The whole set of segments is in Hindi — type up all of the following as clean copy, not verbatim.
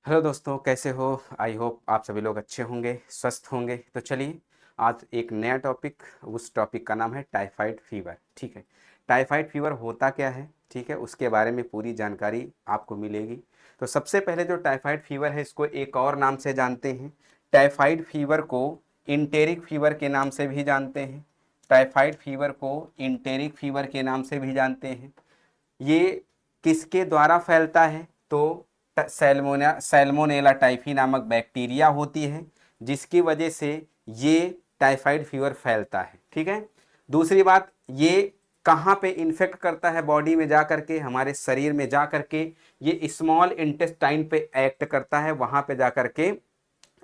हेलो दोस्तों, कैसे हो? आई होप आप सभी लोग अच्छे होंगे, स्वस्थ होंगे। तो चलिए आज एक नया टॉपिक, उस टॉपिक का नाम है टाइफाइड फीवर। ठीक है, टाइफाइड फीवर होता क्या है, ठीक है, उसके बारे में पूरी जानकारी आपको मिलेगी। तो सबसे पहले जो टाइफाइड फीवर है इसको एक और नाम से जानते हैं। टाइफाइड फीवर को इंटेरिक फीवर के नाम से भी जानते हैं। टाइफाइड फीवर को इंटेरिक फीवर के नाम से भी जानते हैं। ये किसके द्वारा फैलता है? तो सैल्मोनेला टाइफी नामक बैक्टीरिया होती है, जिसकी वजह से ये टाइफाइड फीवर फैलता है। ठीक है, दूसरी बात, ये कहाँ पे इन्फेक्ट करता है? बॉडी में जा करके, हमारे शरीर में जा करके ये स्मॉल इंटेस्टाइन पे एक्ट करता है, वहाँ पे जा करके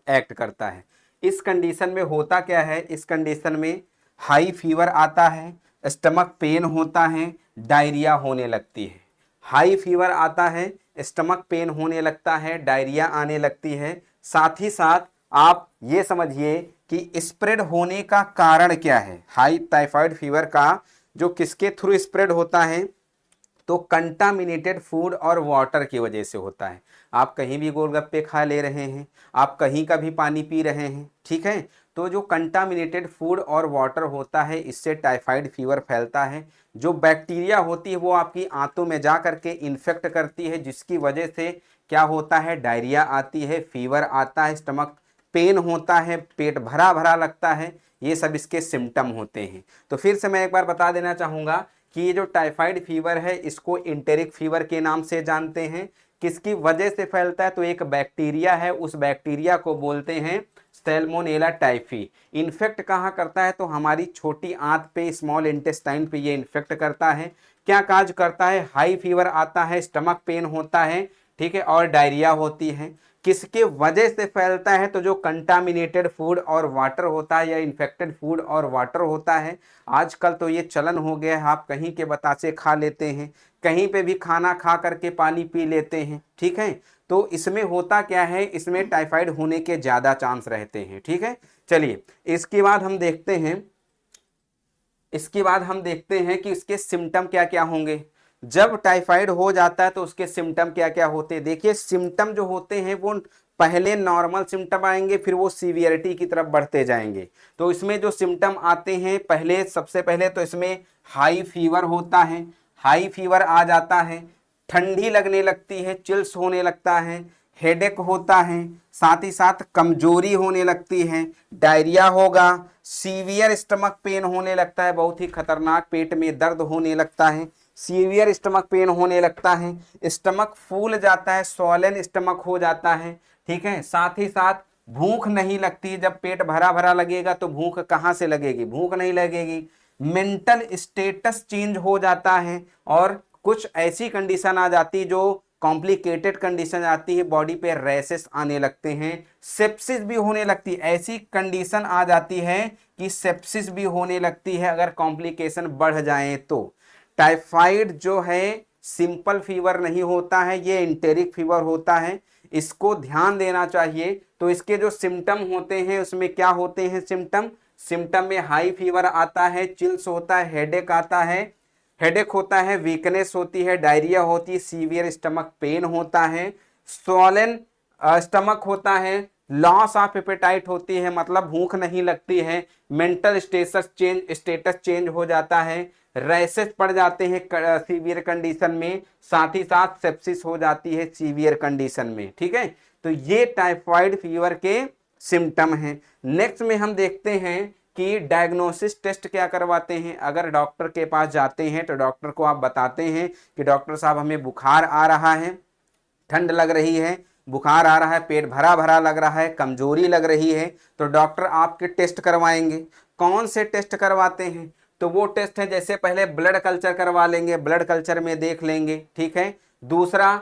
एक्ट करता है। इस कंडीशन में होता क्या है? इस कंडीशन में हाई फीवर आता है, स्टमक पेन होता है, डायरिया होने लगती है। हाई फीवर आता है, स्टमक पेन होने लगता है, डायरिया आने लगती है। साथ ही साथ आप ये समझिए कि स्प्रेड होने का कारण क्या है। हाई टाइफाइड फीवर का जो किसके थ्रू स्प्रेड होता है? तो कंटामिनेटेड फूड और वाटर की वजह से होता है। आप कहीं भी गोलगप्पे खा ले रहे हैं, आप कहीं का भी पानी पी रहे हैं, ठीक है, तो जो कंटामिनेटेड फूड और वाटर होता है, इससे टाइफाइड फीवर फैलता है। जो बैक्टीरिया होती है वो आपकी आंतों में जा करके इन्फेक्ट करती है, जिसकी वजह से क्या होता है? डायरिया आती है, फीवर आता है, स्टमक पेन होता है, पेट भरा भरा लगता है। ये सब इसके सिम्टम होते हैं। तो फिर से मैं एक बार बता देना चाहूँगा कि ये जो टाइफाइड फीवर है इसको इंटेरिक फीवर के नाम से जानते हैं। किसकी वजह से फैलता है? तो एक बैक्टीरिया है, उस बैक्टीरिया को बोलते हैं सैल्मोनेला टाइफी। इन्फेक्ट कहाँ करता है? तो हमारी छोटी आंत पे, स्मॉल इंटेस्टाइन पे ये इन्फेक्ट करता है। क्या काज करता है? हाई फीवर आता है, स्टमक पेन होता है, ठीक है, और डायरिया होती है। किसके वजह से फैलता है? तो जो कंटामिनेटेड फूड और वाटर होता है या इन्फेक्टेड फूड और वाटर होता है। आजकल तो ये चलन हो गया है, आप कहीं के बतासे खा लेते हैं, कहीं पे भी खाना खा करके पानी पी लेते हैं, ठीक है। तो इसमें होता क्या है? इसमें टाइफाइड होने के ज़्यादा चांस रहते हैं, ठीक है। चलिए, इसके बाद हम देखते हैं, कि इसके सिम्टम क्या क्या होंगे। जब टाइफाइड हो जाता है तो उसके सिम्टम क्या क्या होते हैं। देखिए, सिम्टम जो होते हैं वो पहले नॉर्मल सिम्टम आएंगे, फिर वो सीवियरिटी की तरफ बढ़ते जाएंगे। तो इसमें जो सिम्टम आते हैं, पहले सबसे पहले तो इसमें हाई फीवर होता है। हाई फीवर आ जाता है, ठंडी लगने लगती है, चिल्स होने लगता है, हेडेक होता है, साथ ही साथ कमजोरी होने लगती है, डायरिया होगा, सीवियर स्टमक पेन होने लगता है, बहुत ही खतरनाक पेट में दर्द होने लगता है, सीवियर स्टमक पेन होने लगता है, स्टमक फूल जाता है, स्वॉलन स्टमक हो जाता है, ठीक है। साथ ही साथ भूख नहीं लगती। जब पेट भरा भरा लगेगा तो भूख कहाँ से लगेगी? भूख नहीं लगेगी। मेंटल स्टेटस चेंज हो जाता है, और कुछ ऐसी कंडीशन आ जाती है जो कॉम्प्लिकेटेड कंडीशन आती है, बॉडी पे रैसेस आने लगते हैं, सेप्सिस भी होने लगती है। ऐसी कंडीशन आ जाती है कि सेप्सिस भी होने लगती है अगर कॉम्प्लिकेशन बढ़ जाए तो। टाइफाइड जो है सिंपल फीवर नहीं होता है, ये इंटेरिक फीवर होता है, इसको ध्यान देना चाहिए। तो इसके जो सिम्टम होते हैं उसमें क्या होते हैं? सिम्टम सिम्टम में हाई फीवर आता है, चिल्स होता है, हेडेक होता है, वीकनेस होती है, डायरिया होती है, सीवियर स्टमक पेन होता है, स्वॉलन स्टमक होता है, लॉस ऑफ एपेटाइट होती है, मतलब भूख नहीं लगती है, मेंटल स्टेटस चेंज हो जाता है, रैसेस पड़ जाते हैं सीवियर कंडीशन में, साथ ही साथ सेप्सिस हो जाती है सीवियर कंडीशन में, ठीक है। तो ये टाइफाइड फीवर के सिम्टम हैं। नेक्स्ट में हम देखते हैं कि डायग्नोसिस टेस्ट क्या करवाते हैं। अगर डॉक्टर के पास जाते हैं तो डॉक्टर को आप बताते हैं कि डॉक्टर साहब हमें बुखार आ रहा है, ठंड लग रही है, बुखार आ रहा है, पेट भरा भरा लग रहा है, कमजोरी लग रही है, तो डॉक्टर आपके टेस्ट करवाएंगे। कौन से टेस्ट करवाते हैं? तो वो टेस्ट है, जैसे पहले ब्लड कल्चर करवा लेंगे, ब्लड कल्चर में देख लेंगे, ठीक है। दूसरा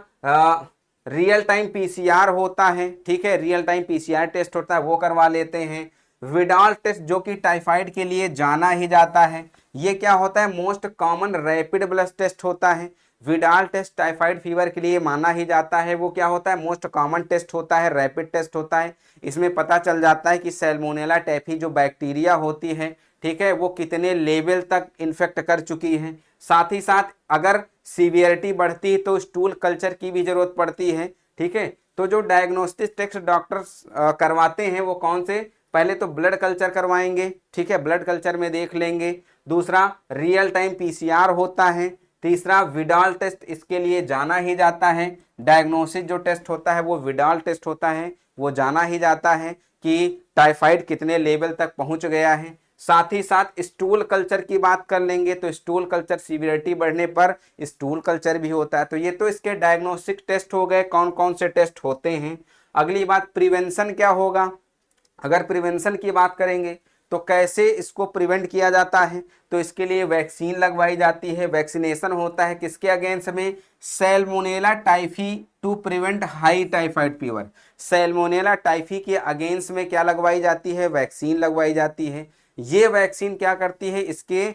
रियल टाइम पीसीआर होता है, ठीक है, रियल टाइम पीसीआर टेस्ट होता है, वो करवा लेते हैं। विडाल टेस्ट जो कि टाइफाइड के लिए जाना ही जाता है, ये क्या होता है? Most common rapid blood test होता है। विडाल टेस्ट टाइफाइड फीवर के लिए माना ही जाता है। वो क्या होता है? मोस्ट कॉमन टेस्ट होता है, रैपिड टेस्ट होता है। इसमें पता चल जाता है कि सैल्मोनेला टाइफी जो बैक्टीरिया होती है, ठीक है, वो कितने लेवल तक इन्फेक्ट कर चुकी है। साथ ही साथ अगर सीवियरिटी बढ़ती है तो स्टूल कल्चर की भी जरूरत पड़ती है, ठीक है। तो जो डायग्नोस्टिक टेस्ट डॉक्टर्स करवाते हैं वो कौन से, पहले तो ब्लड कल्चर करवाएंगे, ठीक है, ब्लड कल्चर में देख लेंगे। दूसरा रियल टाइम पीसीआर होता है। तीसरा विडाल टेस्ट इसके लिए जाना ही जाता है। डायग्नोसिस जो टेस्ट होता है वो विडाल टेस्ट होता है, वो जाना ही जाता है कि टाइफाइड कितने लेवल तक पहुंच गया है। साथ ही साथ स्टूल कल्चर की बात कर लेंगे तो स्टूल कल्चर सीवियरिटी बढ़ने पर स्टूल कल्चर भी होता है। तो ये तो इसके डायग्नोस्टिक टेस्ट हो गए, कौन कौन से टेस्ट होते हैं। अगली बात प्रिवेंशन क्या होगा। अगर प्रिवेंशन की बात करेंगे तो कैसे इसको प्रिवेंट किया जाता है, तो इसके लिए वैक्सीन लगवाई जाती है। वैक्सीनेशन होता है किसके अगेंस्ट में, salmonella typhi to prevent high typhoid fever. Salmonella typhi के अगेंस्ट में क्या लगवाई जाती है, वैक्सीन लगवाई जाती है। ये वैक्सीन क्या करती है, इसके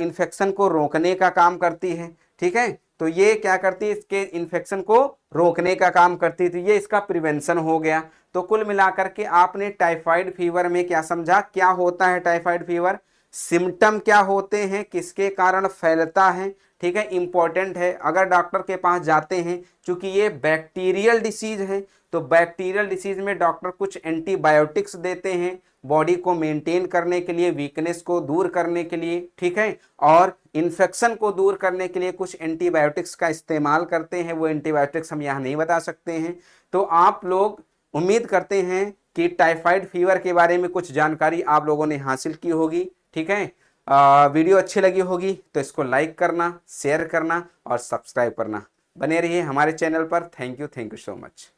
इन्फेक्शन को रोकने का काम करती है, ठीक है। तो ये क्या करती है, इसके इन्फेक्शन को रोकने का काम करती है। तो ये इसका प्रिवेंशन हो गया। तो कुल मिलाकर के आपने टाइफाइड फीवर में क्या समझा, क्या होता है टाइफाइड फीवर, सिम्टम क्या होते हैं, किसके कारण फैलता है, ठीक है, इंपॉर्टेंट है। अगर डॉक्टर के पास जाते हैं, क्योंकि ये बैक्टीरियल डिसीज है, तो बैक्टीरियल डिसीज में डॉक्टर कुछ एंटीबायोटिक्स देते हैं बॉडी को मेंटेन करने के लिए, वीकनेस को दूर करने के लिए, ठीक है, और इन्फेक्शन को दूर करने के लिए कुछ एंटीबायोटिक्स का इस्तेमाल करते हैं। वो एंटीबायोटिक्स हम यहाँ नहीं बता सकते हैं। तो आप लोग उम्मीद करते हैं कि टाइफाइड फीवर के बारे में कुछ जानकारी आप लोगों ने हासिल की होगी, ठीक है। वीडियो अच्छी लगी होगी तो इसको लाइक करना, शेयर करना और सब्सक्राइब करना। बने रहिए हमारे चैनल पर। Thank you so much.